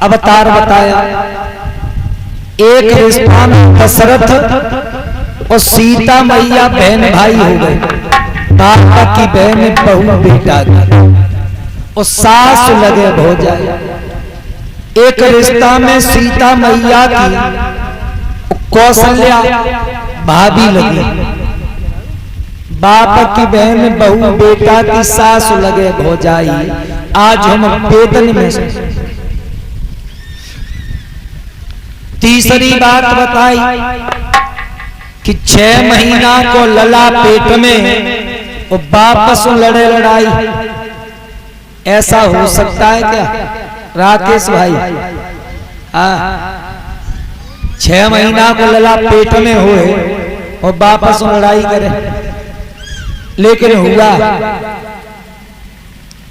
अवतार बताया। एक रिश्ता में दशरथ और सीता मैया बहन भाई हो गए, पापा की बहन बहू बेटा और सास लगे भौजाई। एक रिश्ता में सीता मैया की कौशल्या भाभी लगी, बाप की बहन बहू बेटा की सास लगे भौजाई। आज हम वेदन में तीसरी बात बताई कि 6 महीना को लला पेट में और वापस लड़े लड़ाई। ऐसा हो सकता है क्या राकेश भाई? हाँ, 6 महीना को लला पेट में हुए और वापस लड़ाई करे, लेकिन हुआ।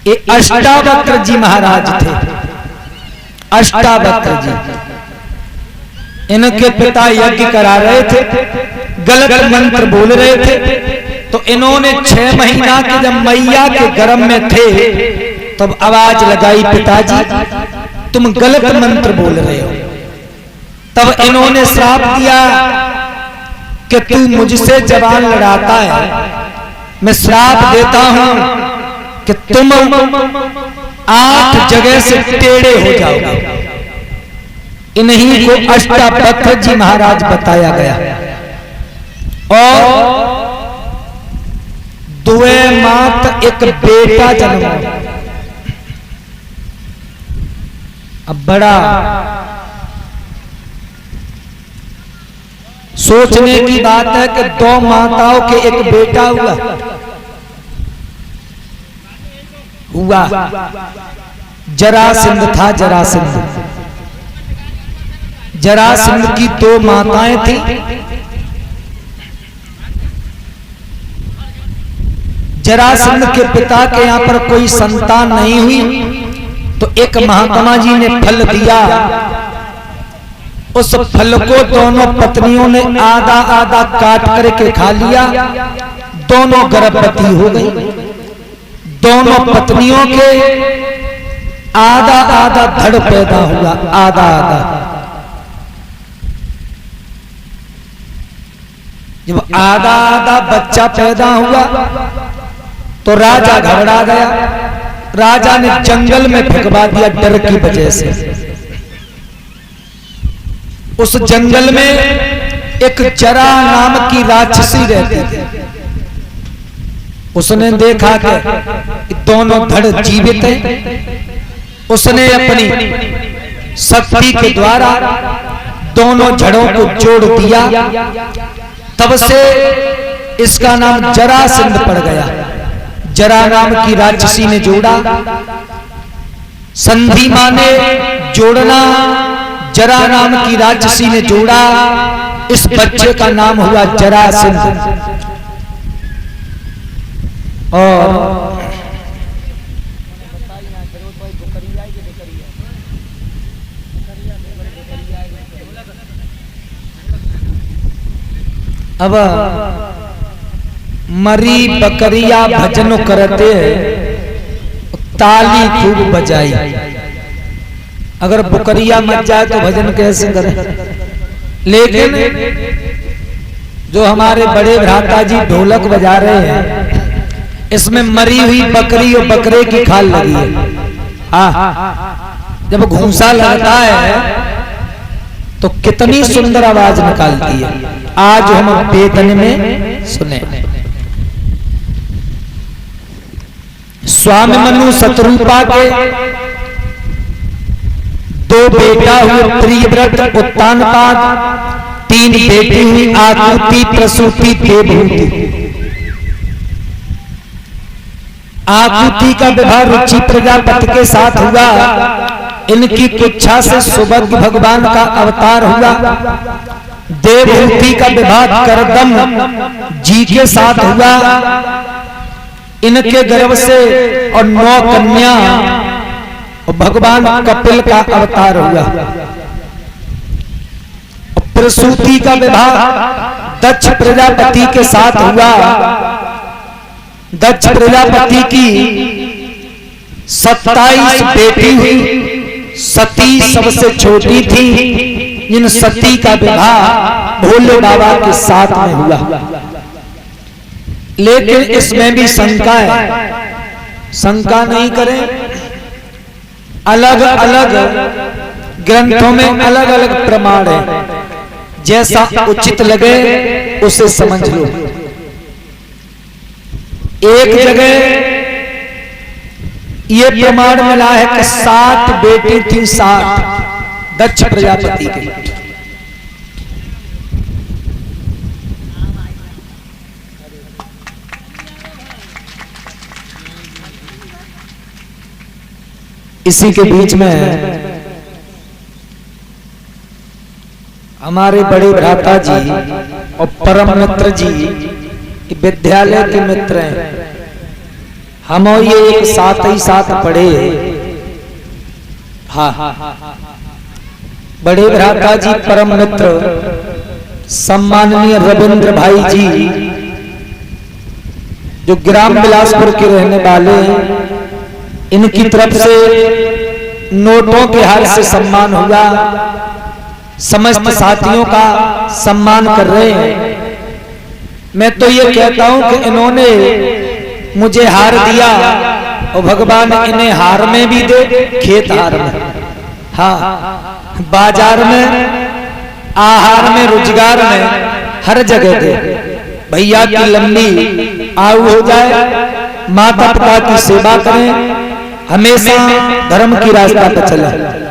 ये अष्टावक्र जी महाराज थे। अष्टावक्र जी, इनके पिता यज्ञ करा रहे थे, गलत मंत्र बोल रहे थे, तो इन्होंने 6 महीना के जब मैया के गर्भ में थे तब आवाज लगाई, पिताजी तुम गलत मंत्र बोल रहे हो। तब इन्होंने श्राप दिया कि तू मुझसे जबान लड़ाता है, मैं श्राप देता हूं कि तुम 8 जगह से टेढ़े हो जाओगे। इन्हीं को अष्टावक्र जी महाराज बताया गया। और दुए मात एक बेटा जन्मा। अब बड़ा सोचने की बात है कि 2 माताओं के एक बेटा हुआ। जरासंध था। जरासंध की 2 माताएं थी। जरासंध के पिता के यहाँ पर कोई संतान नहीं हुई तो एक महात्मा जी ने फल दिया। उस फल को दोनों पत्नियों ने आधा आधा काट करके खा लिया। दोनों गर्भवती हो गई। दोनों पत्नियों के आधा आधा धड़ पैदा हुआ, आधा आधा। जब आधा आधा बच्चा पैदा हुआ तो राजा घबरा गया। राजा ने जंगल में फेंकवा दिया डर की वजह से। उस जंगल में एक जरा नाम की राक्षसी रहती थी। उसने देखा कि दोनों धड़ जीवित हैं। उसने अपनी शक्ति के द्वारा दोनों जड़ों को जोड़ दिया। तब से इसका नाम जरासंध पड़ गया। जरा नाम की राक्षसी ने जोड़ा। संधि माने जोड़ना, जरा नाम की राक्षसी ने जोड़ा। इस बच्चे का नाम हुआ जरासंध। और अब मरी बकरिया भजन करते ताली खूब बजाई। अगर बकरिया मच जाए तो भजन कैसे करें? लेकिन जो हमारे बड़े भ्राता जी ढोलक बजा रहे हैं, इसमें मरी हुई बकरी और बकरे की खाल लगी है। जब घूंसा लगता है तो कितनी सुंदर आवाज निकालती है। आज हम वेदन में सुने। स्वामी मनु शत्रुपा के 2 बेटा हुए, प्रियव्रत उत्तानपाद। 3 बेटी हुई, आकुति, प्रसूति, देवहूति। आकुति का विवाह रुचि प्रजापति के साथ हुआ। इनकी इच्छा से सुभद्र भगवान का अवतार हुआ। देवहूति का विवाह करदम जी के साथ हुआ। इनके गर्भ से और 9 कन्या और भगवान कपिल का अवतार हुआ। प्रसूति का विवाह दक्ष प्रजापति के साथ हुआ। दक्ष प्रजापति की 27 बेटी हुई, सती सबसे छोटी थी, जिन सती का विवाह भोले बाबा के साथ में हुआ। लेकिन इसमें भी शंका है, शंका नहीं करें। अलग अलग ग्रंथों में अलग अलग प्रमाण है, जैसा उचित लगे उसे समझ लो। एक जगह ये प्रमाण मिला है कि 7 बेटी थी, 7 दक्ष प्रजापति के। इसी के बीच में हमारे बड़े भ्राता जी और परम मित्र जी विद्यालय के मित्र हैं। हम और ये एक साथ ही साथ पढ़े। हाँ, बड़े भ्राता जी परम मित्र सम्माननीय रविंद्र भाई जी, जो ग्राम बिलासपुर के रहने वाले हैं, इनकी तरफ से नोटों के हार से सम्मान हुआ। समस्त साथियों का सम्मान कर रहे हैं। मैं तो ये कहता हूं कि इन्होंने मुझे हार दिया और भगवान इन्हें हार में भी दे, खेत हार में, हाँ, बाजार में, आहार में, रोजगार में, हर जगह दे। भैया की लंबी आयु हो जाए, माता पिता की सेवा करें, हमेशा धर्म की रास्ता पर चले।